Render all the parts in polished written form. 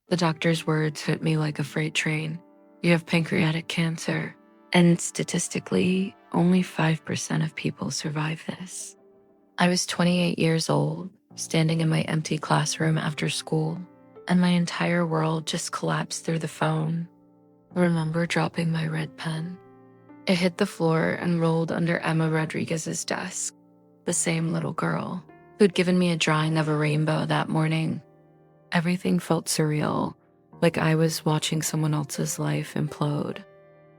The doctor's words hit me like a freight train. You have pancreatic cancer, and statistically, only 5% of people survive this. I was 28 years old, standing in my empty classroom after school, and my entire world just collapsed through the phone. I remember dropping my red pen. It hit the floor and rolled under Emma Rodriguez's desk, the same little girl who'd given me a drawing of a rainbow that morning. Everything felt surreal, like I was watching someone else's life implode.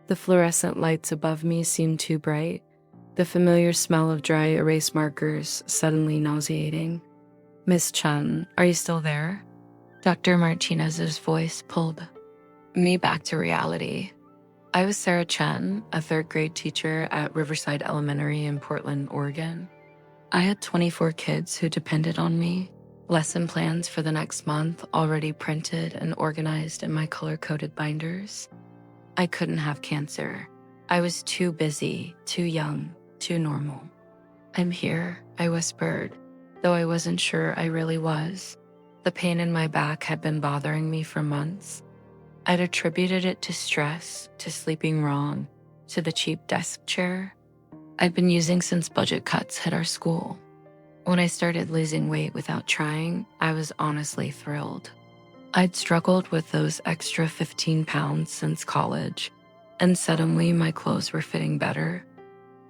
The fluorescent lights above me seemed too bright, the familiar smell of dry erase markers suddenly nauseating. "Miss Chen, are you still there?" Dr. Martinez's voice pulled me back to reality. I was Sarah Chen, a third-grade teacher at Riverside Elementary in Portland, Oregon. I had 24 kids who depended on me, lesson plans for the next month already printed and organized in my color-coded binders. I couldn't have cancer. I was too busy, too young, too normal. "I'm here," I whispered, though I wasn't sure I really was. The pain in my back had been bothering me for months. I'd attributed it to stress, to sleeping wrong, to the cheap desk chair I'd been using since budget cuts hit our school. When I started losing weight without trying, I was honestly thrilled. I'd struggled with those extra 15 pounds since college, and suddenly my clothes were fitting better.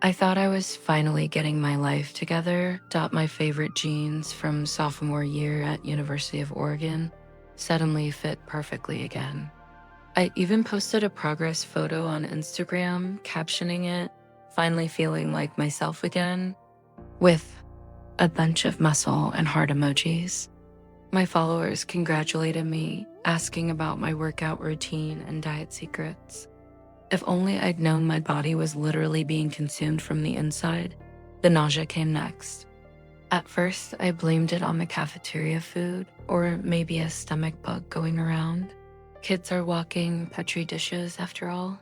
I thought I was finally getting my life together. My favorite jeans from sophomore year at University of Oregon suddenly fit perfectly again. I even posted a progress photo on Instagram, captioning it, "Finally feeling like myself again," with a bunch of muscle and heart emojis. My followers congratulated me, asking about my workout routine and diet secrets. If only I'd known my body was literally being consumed from the inside, the nausea came next. At first, I blamed it on the cafeteria food, or maybe a stomach bug going around. Kids are walking Petri dishes after all.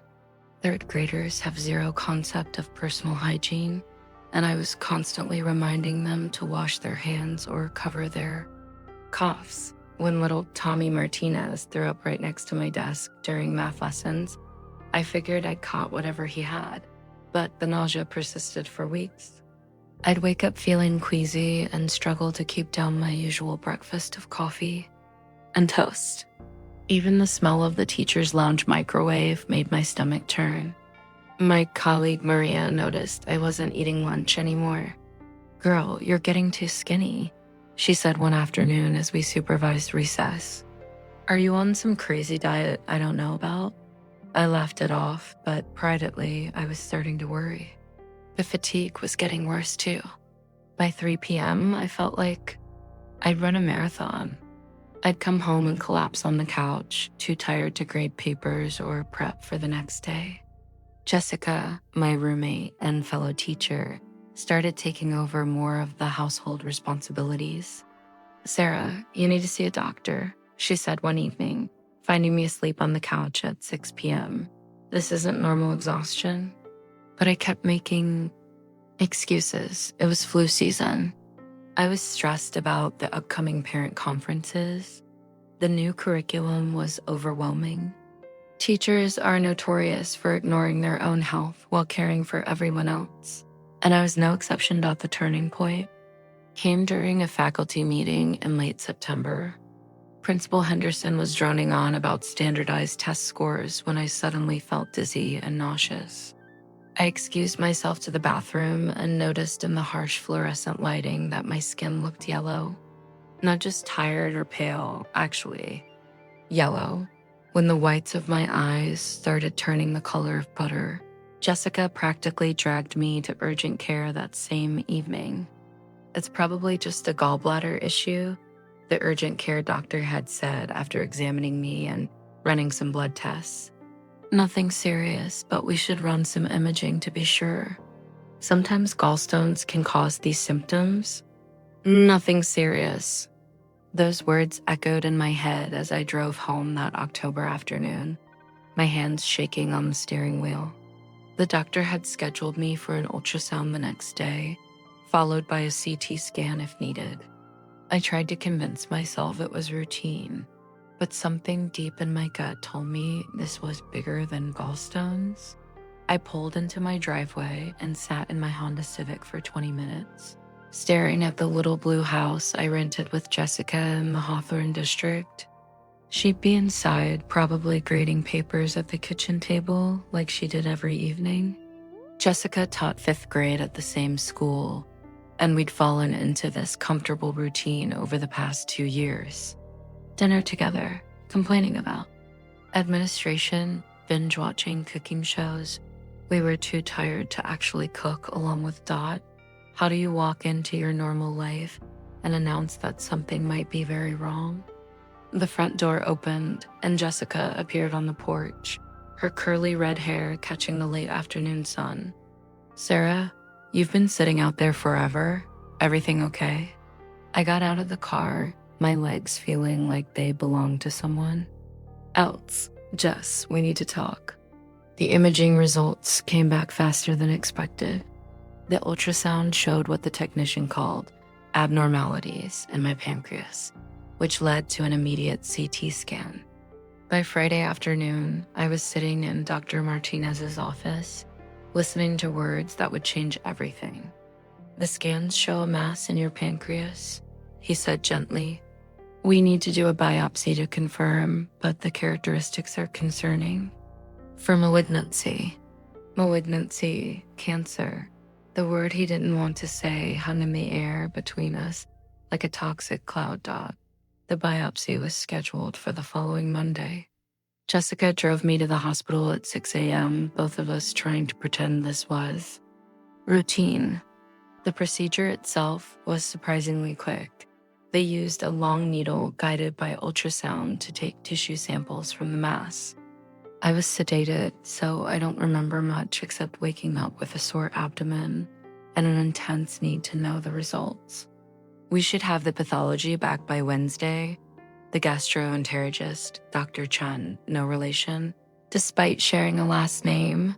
Third graders have zero concept of personal hygiene, and I was constantly reminding them to wash their hands or cover their coughs. When little Tommy Martinez threw up right next to my desk during math lessons, I figured I'd caught whatever he had, but the nausea persisted for weeks. I'd wake up feeling queasy and struggle to keep down my usual breakfast of coffee and toast. Even the smell of the teacher's lounge microwave made my stomach turn. My colleague Maria noticed I wasn't eating lunch anymore. "Girl, you're getting too skinny," she said one afternoon as we supervised recess. "Are you on some crazy diet I don't know about?" I laughed it off, but privately, I was starting to worry. The fatigue was getting worse too. By 3 p.m., I felt like I'd run a marathon. I'd come home and collapse on the couch, too tired to grade papers or prep for the next day. Jessica, my roommate and fellow teacher, started taking over more of the household responsibilities. "Sarah, you need to see a doctor," she said one evening, finding me asleep on the couch at 6 p.m. "This isn't normal exhaustion." But I kept making excuses. It was flu season. I was stressed about the upcoming parent conferences. The new curriculum was overwhelming. Teachers are notorious for ignoring their own health while caring for everyone else, and I was no exception. The turning point came during a faculty meeting in late September. Principal Henderson was droning on about standardized test scores when I suddenly felt dizzy and nauseous. I excused myself to the bathroom and noticed in the harsh fluorescent lighting that my skin looked yellow. Not just tired or pale, actually yellow. When the whites of my eyes started turning the color of butter, Jessica practically dragged me to urgent care that same evening. "It's probably just a gallbladder issue," the urgent care doctor had said after examining me and running some blood tests. "Nothing serious, but we should run some imaging to be sure. Sometimes gallstones can cause these symptoms." "Nothing serious." Those words echoed in my head as I drove home that October afternoon, my hands shaking on the steering wheel. The doctor had scheduled me for an ultrasound the next day, followed by a CT scan if needed. I tried to convince myself it was routine. but something deep in my gut told me this was bigger than gallstones. I pulled into my driveway and sat in my Honda Civic for 20 minutes, staring at the little blue house I rented with Jessica in the Hawthorne district. She'd be inside, probably grading papers at the kitchen table like she did every evening. Jessica taught 5th grade at the same school, and we'd fallen into this comfortable routine over the past 2 years. Dinner together, complaining about administration, binge watching cooking shows. We were too tired to actually cook along with Dot. How do you walk into your normal life and announce that something might be very wrong? The front door opened and Jessica appeared on the porch, her curly red hair catching the late afternoon sun. "Sarah, you've been sitting out there forever. Everything okay?" I got out of the car, my legs feeling like they belonged to someone else. "Jess, we need to talk." The imaging results came back faster than expected. The ultrasound showed what the technician called abnormalities in my pancreas, which led to an immediate CT scan. By Friday afternoon, I was sitting in Dr. Martinez's office, listening to words that would change everything. "The scans show a mass in your pancreas," he said gently. "We need to do a biopsy to confirm, but the characteristics are concerning. For malignancy, cancer." The word he didn't want to say hung in the air between us like a toxic cloud dot. The biopsy was scheduled for the following Monday. Jessica drove me to the hospital at 6 a.m., both of us trying to pretend this was routine. The procedure itself was surprisingly quick. They used a long needle guided by ultrasound to take tissue samples from the mass. I was sedated, so I don't remember much except waking up with a sore abdomen and an intense need to know the results. "We should have the pathology back by Wednesday," the gastroenterologist, Dr. Chen, no relation, despite sharing a last name,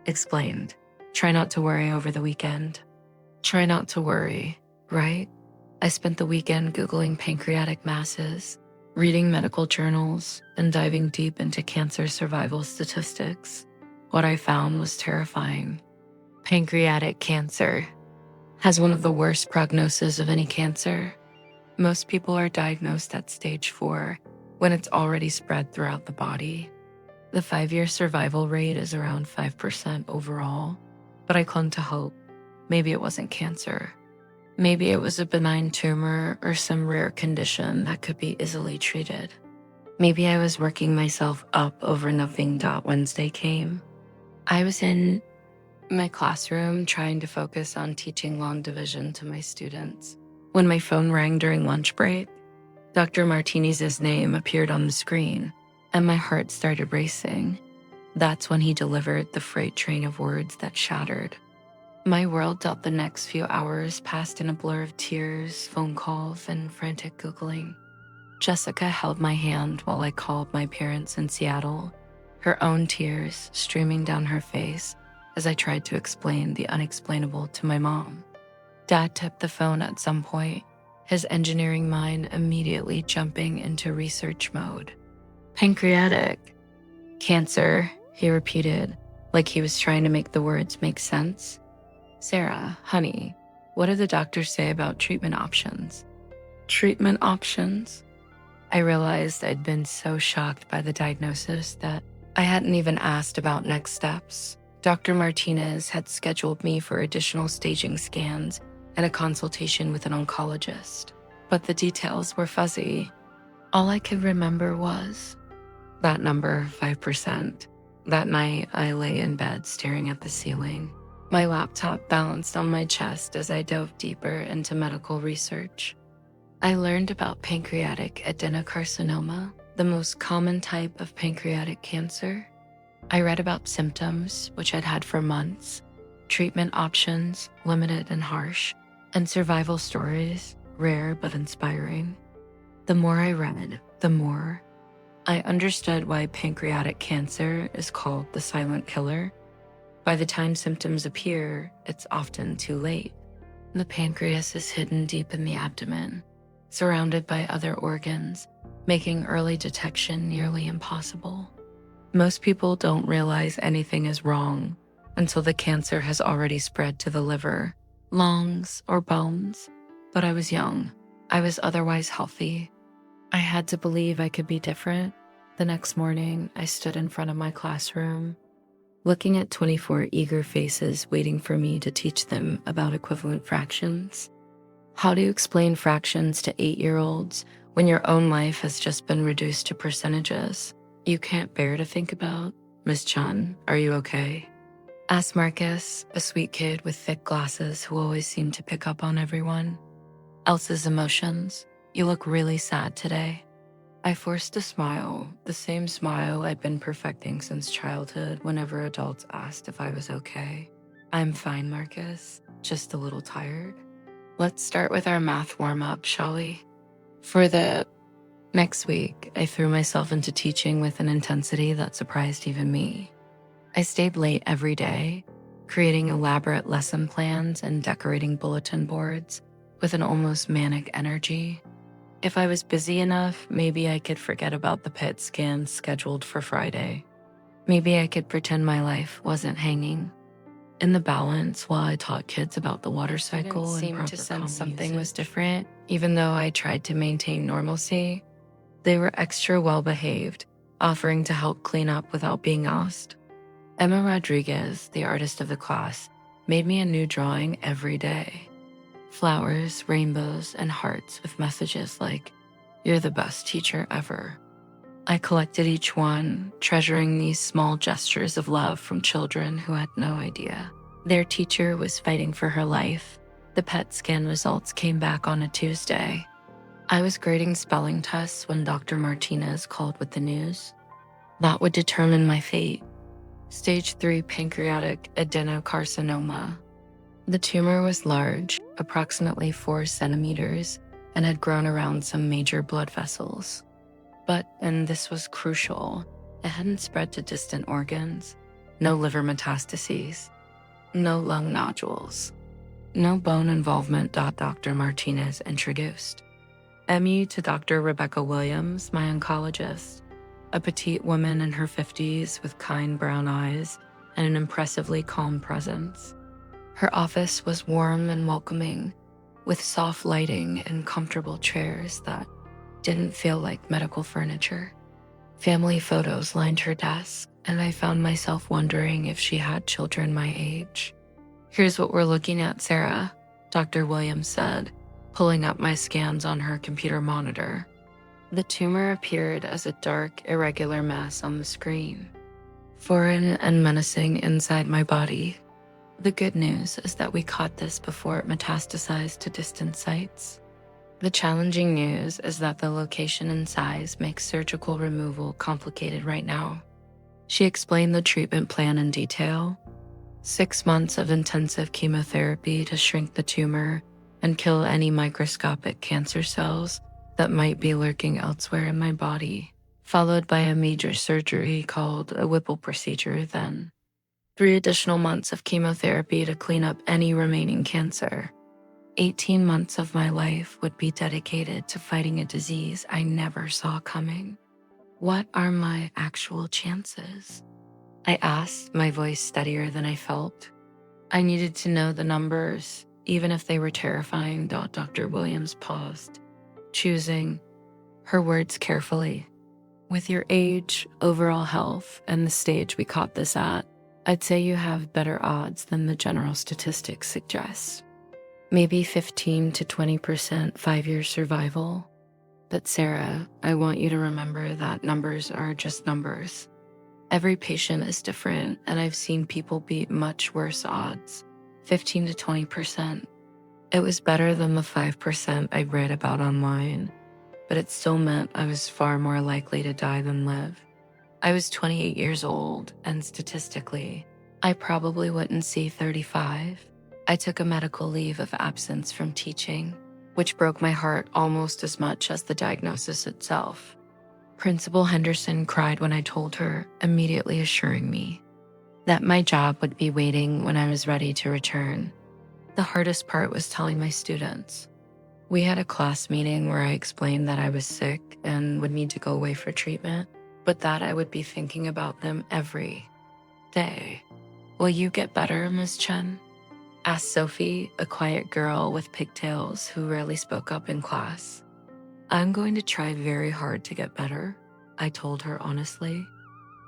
explained. "Try not to worry over the weekend." Try not to worry, right? I spent the weekend Googling pancreatic masses, reading medical journals, and diving deep into cancer survival statistics. What I found was terrifying. Pancreatic cancer has one of the worst prognoses of any cancer. Most people are diagnosed at stage 4 when it's already spread throughout the body. The 5-year survival rate is around 5% overall, but I clung to hope. Maybe it wasn't cancer. Maybe it was a benign tumor or some rare condition that could be easily treated. Maybe I was working myself up over nothing. Wednesday came. I was in my classroom trying to focus on teaching long division to my students when my phone rang during lunch break. Dr. Martinez's name appeared on the screen, and my heart started racing. That's when he delivered the freight train of words that shattered. My world dealt the next few hours passed in a blur of tears, phone calls, and frantic Googling. Jessica held my hand while I called my parents in Seattle, her own tears streaming down her face as I tried to explain the unexplainable to my mom. Dad tipped the phone at some point, his engineering mind immediately jumping into research mode. "Pancreatic cancer," he repeated, like he was trying to make the words make sense. "Sarah, honey, what did the doctors say about treatment options?" Treatment options? I realized I'd been so shocked by the diagnosis that I hadn't even asked about next steps. Dr. Martinez had scheduled me for additional staging scans and a consultation with an oncologist, but the details were fuzzy. All I could remember was that number, 5%. That night, I lay in bed staring at the ceiling. My laptop balanced on my chest as I dove deeper into medical research. I learned about pancreatic adenocarcinoma, the most common type of pancreatic cancer. I read about symptoms, which I'd had for months, treatment options, limited and harsh, and survival stories, rare but inspiring. The more I read, the more I understood why pancreatic cancer is called the silent killer. By the time symptoms appear, it's often too late. The pancreas is hidden deep in the abdomen, surrounded by other organs, making early detection nearly impossible. Most people don't realize anything is wrong until the cancer has already spread to the liver, lungs, or bones. But I was young. I was otherwise healthy. I had to believe I could be different. The next morning, I stood in front of my classroom, looking at 24 eager faces waiting for me to teach them about equivalent fractions. How do you explain fractions to 8-year-olds when your own life has just been reduced to percentages you can't bear to think about? Miss Chun, are you okay? Asked Marcus, a sweet kid with thick glasses who always seemed to pick up on everyone else's emotions. You look really sad today. I forced a smile, the same smile I'd been perfecting since childhood whenever adults asked if I was okay. I'm fine, Marcus, just a little tired. Let's start with our math warm-up, shall we? For the next week, I threw myself into teaching with an intensity that surprised even me. I stayed late every day, creating elaborate lesson plans and decorating bulletin boards with an almost manic energy. If I was busy enough, maybe I could forget about the PET scan scheduled for Friday. Maybe I could pretend my life wasn't hanging in the balance while I taught kids about the water cycle and proper to sense something was different. Even though I tried to maintain normalcy, they were extra well-behaved, offering to help clean up without being asked. Emma Rodriguez, the artist of the class, made me a new drawing every day. Flowers, rainbows, and hearts with messages like, "You're the best teacher ever." I collected each one, treasuring these small gestures of love from children who had no idea their teacher was fighting for her life. The PET scan results came back on a Tuesday. I was grading spelling tests when Dr. Martinez called with the news. That would determine my fate. Stage 3 pancreatic adenocarcinoma. The tumor was large, approximately 4 centimeters, and had grown around some major blood vessels. But, and this was crucial, it hadn't spread to distant organs. No liver metastases. No lung nodules. No bone involvement. Dr. Martinez introduced me to Dr. Rebecca Williams, my oncologist, a petite woman in her 50s with kind brown eyes and an impressively calm presence. Her office was warm and welcoming, with soft lighting and comfortable chairs that didn't feel like medical furniture. Family photos lined her desk, and I found myself wondering if she had children my age. "Here's what we're looking at, Sarah," Dr. Williams said, pulling up my scans on her computer monitor. The tumor appeared as a dark, irregular mass on the screen, foreign and menacing inside my body. The good news is that we caught this before it metastasized to distant sites. The challenging news is that the location and size makes surgical removal complicated right now. She explained the treatment plan in detail. 6 months of intensive chemotherapy to shrink the tumor and kill any microscopic cancer cells that might be lurking elsewhere in my body, followed by a major surgery called a Whipple procedure then. 3 additional months of chemotherapy to clean up any remaining cancer. 18 months of my life would be dedicated to fighting a disease I never saw coming. What are my actual chances? I asked, my voice steadier than I felt. I needed to know the numbers, even if they were terrifying. Dr. Williams paused, choosing her words carefully. With your age, overall health, and the stage we caught this at, I'd say you have better odds than the general statistics suggest. Maybe 15 to 20% 5-year survival. But Sarah, I want you to remember that numbers are just numbers. Every patient is different, and I've seen people beat much worse odds, 15 to 20%. It was better than the 5% I read about online, but it still meant I was far more likely to die than live. I was 28 years old, and statistically, I probably wouldn't see 35. I took a medical leave of absence from teaching, which broke my heart almost as much as the diagnosis itself. Principal Henderson cried when I told her, immediately assuring me that my job would be waiting when I was ready to return. The hardest part was telling my students. We had a class meeting where I explained that I was sick and would need to go away for treatment, but that I would be thinking about them every day. "Will you get better, Miss Chen?" asked Sophie, a quiet girl with pigtails who rarely spoke up in class. "I'm going to try very hard to get better," I told her honestly.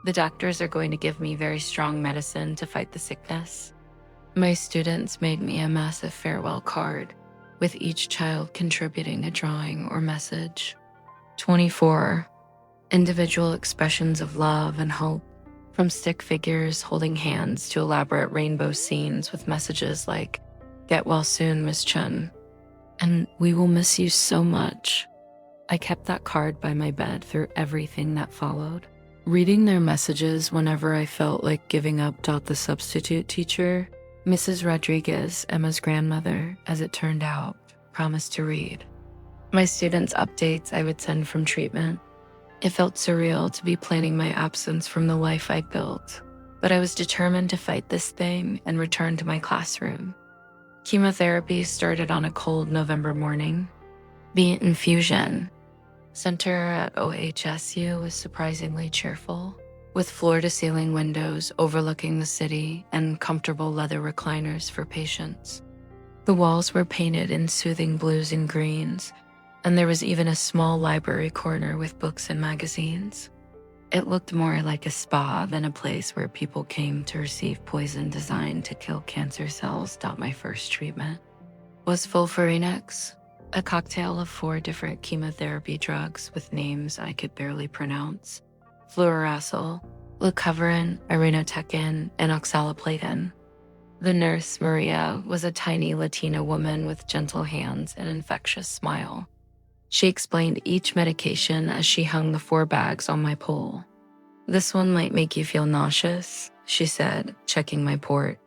"The doctors are going to give me very strong medicine to fight the sickness." My students made me a massive farewell card, with each child contributing a drawing or message. 24. Individual expressions of love and hope, from stick figures holding hands to elaborate rainbow scenes with messages like, "Get well soon, Miss Chen," and "We will miss you so much." I kept that card by my bed through everything that followed. Reading their messages whenever I felt like giving up. The substitute teacher, Mrs. Rodriguez, Emma's grandmother, as it turned out, promised to read. My students' updates I would send from treatment. It felt surreal to be planning my absence from the life I built, but I was determined to fight this thing and return to my classroom. Chemotherapy started on a cold November morning. The infusion center at OHSU was surprisingly cheerful, with floor-to-ceiling windows overlooking the city and comfortable leather recliners for patients. The walls were painted in soothing blues and greens, and there was even a small library corner with books and magazines. It looked more like a spa than a place where people came to receive poison designed to kill cancer cells. My first treatment was fulfurinex, a cocktail of 4 different chemotherapy drugs with names I could barely pronounce: fluorouracil, leucovorin, irinotecan, and oxaliplatin. The nurse, Maria, was a tiny Latina woman with gentle hands and an infectious smile. She explained each medication as she hung the 4 bags on my pole. "This one might make you feel nauseous," she said, checking my port.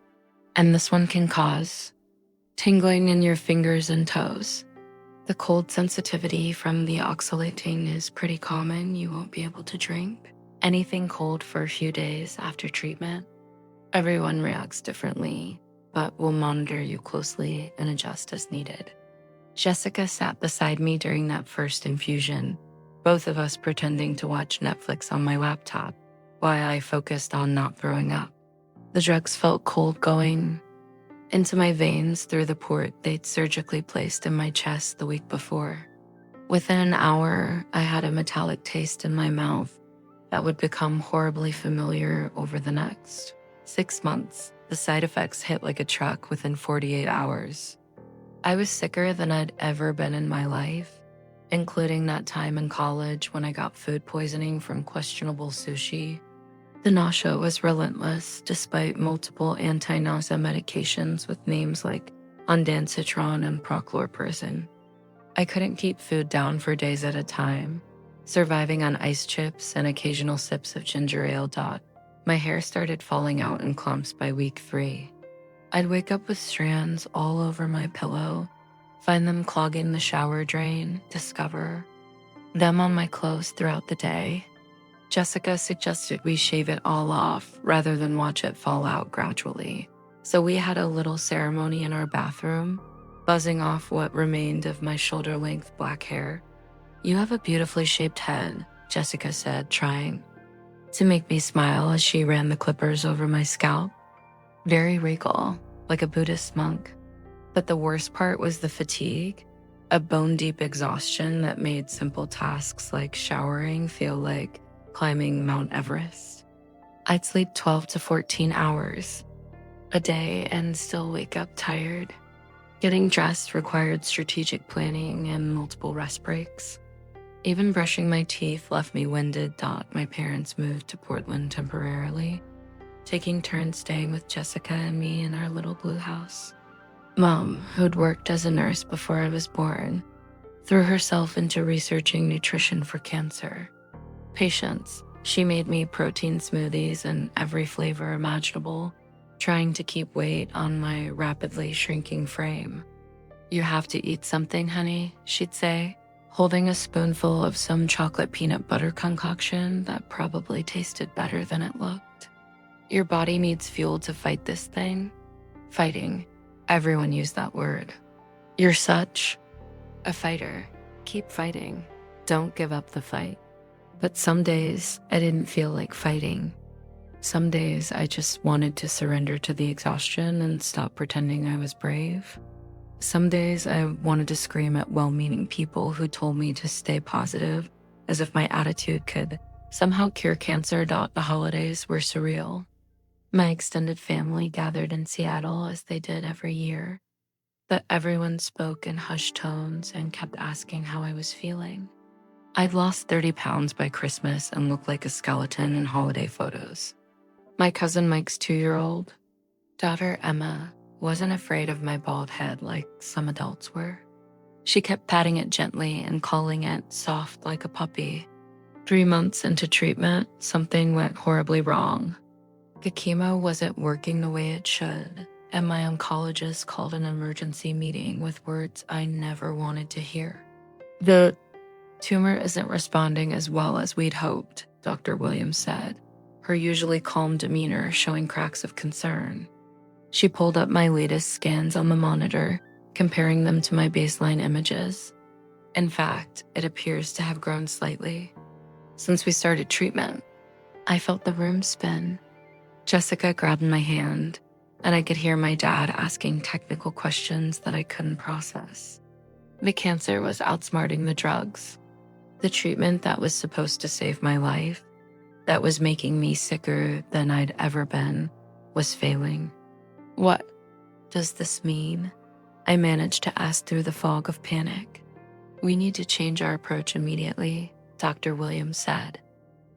"And this one can cause tingling in your fingers and toes. The cold sensitivity from the oxalating is pretty common. You won't be able to drink anything cold for a few days after treatment. Everyone reacts differently, but we'll monitor you closely and adjust as needed." Jessica sat beside me during that first infusion, both of us pretending to watch Netflix on my laptop, while I focused on not throwing up. The drugs felt cold going into my veins through the port they'd surgically placed in my chest the week before. Within an hour, I had a metallic taste in my mouth that would become horribly familiar over the next 6 months. The side effects hit like a truck within 48 hours. I was sicker than I'd ever been in my life, including that time in college when I got food poisoning from questionable sushi. The nausea was relentless despite multiple anti-nausea medications with names like ondansetron and prochlorperazine. I couldn't keep food down for days at a time, surviving on ice chips and occasional sips of ginger ale. My hair started falling out in clumps by week 3. I'd wake up with strands all over my pillow, find them clogging the shower drain, discover them on my clothes throughout the day. Jessica suggested we shave it all off rather than watch it fall out gradually. So we had a little ceremony in our bathroom, buzzing off what remained of my shoulder-length black hair. "You have a beautifully shaped head," Jessica said, trying to make me smile as she ran the clippers over my scalp. "Very regal, like a Buddhist monk." But the worst part was the fatigue, a bone-deep exhaustion that made simple tasks like showering feel like climbing Mount Everest. I'd sleep 12 to 14 hours a day and still wake up tired. Getting dressed required strategic planning and multiple rest breaks. Even brushing my teeth left me winded. My parents moved to Portland temporarily, taking turns staying with Jessica and me in our little blue house. Mom, who'd worked as a nurse before I was born, threw herself into researching nutrition for cancer patients. She made me protein smoothies in every flavor imaginable, trying to keep weight on my rapidly shrinking frame. "You have to eat something, honey," she'd say, holding a spoonful of some chocolate peanut butter concoction that probably tasted better than it looked. "Your body needs fuel to fight this thing." Fighting. Everyone used that word. "You're such A fighter. Keep fighting. Don't give up the fight. But some days I didn't feel like fighting. Some days I just wanted to surrender to the exhaustion and stop pretending I was brave. Some days I wanted to scream at well-meaning people who told me to stay positive, as if my attitude could somehow cure cancer. The holidays were surreal. My extended family gathered in Seattle as they did every year, but everyone spoke in hushed tones and kept asking how I was feeling. I'd lost 30 pounds by Christmas and looked like a skeleton in holiday photos. My cousin Mike's 2-year-old daughter, Emma, wasn't afraid of my bald head like some adults were. She kept patting it gently and calling it soft like a puppy. 3 months into treatment, something went horribly wrong. The chemo wasn't working the way it should, and my oncologist called an emergency meeting with words I never wanted to hear. The tumor isn't responding as well as we'd hoped, Dr. Williams said, her usually calm demeanor showing cracks of concern. She pulled up my latest scans on the monitor, comparing them to my baseline images. In fact, it appears to have grown slightly. Since we started treatment, I felt the room spin. Jessica grabbed my hand, and I could hear my dad asking technical questions that I couldn't process. The cancer was outsmarting the drugs. The treatment that was supposed to save my life, that was making me sicker than I'd ever been, was failing. What does this mean? I managed to ask through the fog of panic. We need to change our approach immediately, Dr. Williams said.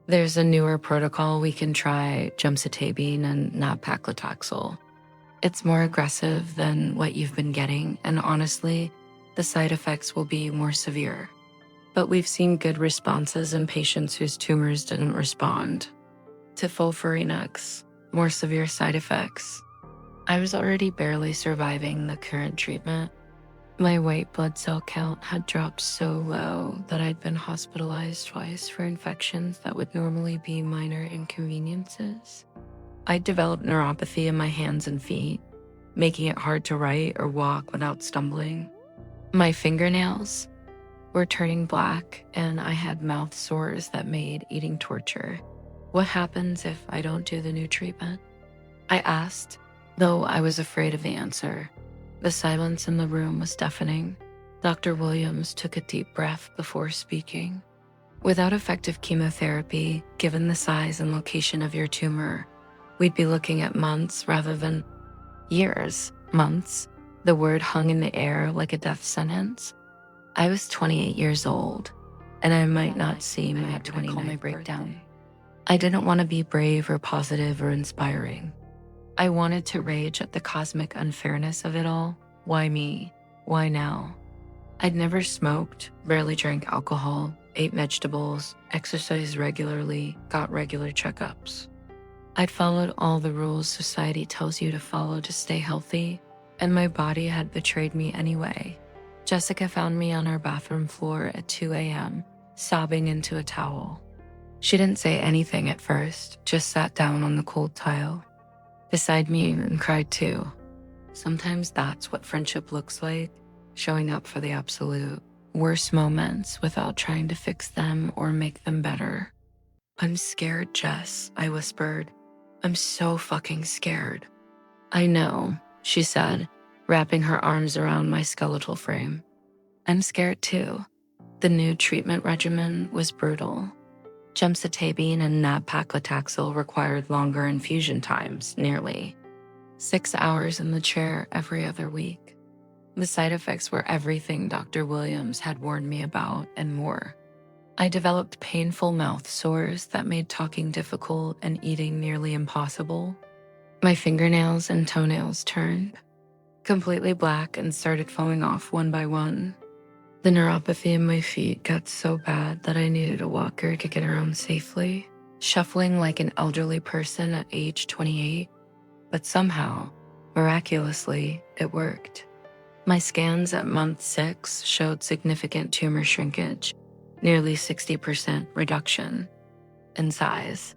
There's a newer protocol we can try, gemcitabine and nab-paclitaxel. It's more aggressive than what you've been getting, and honestly, the side effects will be more severe. But we've seen good responses in patients whose tumors didn't respond. To FOLFIRINOX, more severe side effects. I was already barely surviving the current treatment. My white blood cell count had dropped so low that I'd been hospitalized twice for infections that would normally be minor inconveniences. I'd developed neuropathy in my hands and feet, making it hard to write or walk without stumbling. My fingernails were turning black, and I had mouth sores that made eating torture. What happens if I don't do the new treatment? I asked, though I was afraid of the answer. The silence in the room was deafening. Dr. Williams took a deep breath before speaking. Without effective chemotherapy, given the size and location of your tumor, we'd be looking at months rather than years. Months. The word hung in the air like a death sentence. I was 28 years old, and I might not see my 29th breakdown. I didn't want to be brave or positive or inspiring. I wanted to rage at the cosmic unfairness of it all. Why me? Why now? I'd never smoked, barely drank alcohol, ate vegetables, exercised regularly, got regular checkups. I'd followed all the rules society tells you to follow to stay healthy, and my body had betrayed me anyway. Jessica found me on our bathroom floor at 2 a.m., sobbing into a towel. She didn't say anything at first, just sat down on the cold tile beside me and cried too. Sometimes that's what friendship looks like, showing up for the absolute worst moments without trying to fix them or make them better. I'm scared, Jess, I whispered. I'm so fucking scared. I know, she said, wrapping her arms around my skeletal frame. I'm scared too. The new treatment regimen was brutal. Gemcitabine and nab-paclitaxel required longer infusion times, nearly 6 hours in the chair every other week. The side effects were everything Dr. Williams had warned me about and more. I developed painful mouth sores that made talking difficult and eating nearly impossible. My fingernails and toenails turned completely black and started falling off one by one. The neuropathy in my feet got so bad that I needed a walker to get around safely, shuffling like an elderly person at age 28. But somehow, miraculously, it worked. My scans at month 6 showed significant tumor shrinkage, nearly 60% reduction in size.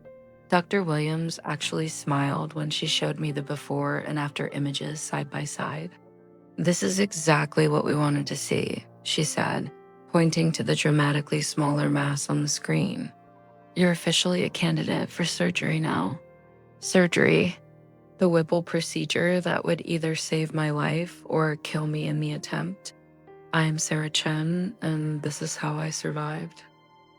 Dr. Williams actually smiled when she showed me the before and after images side by side. This is exactly what we wanted to see, she said, pointing to the dramatically smaller mass on the screen. You're officially a candidate for surgery now. Surgery, the Whipple procedure that would either save my life or kill me in the attempt. I am Sarah Chen, and this is how I survived.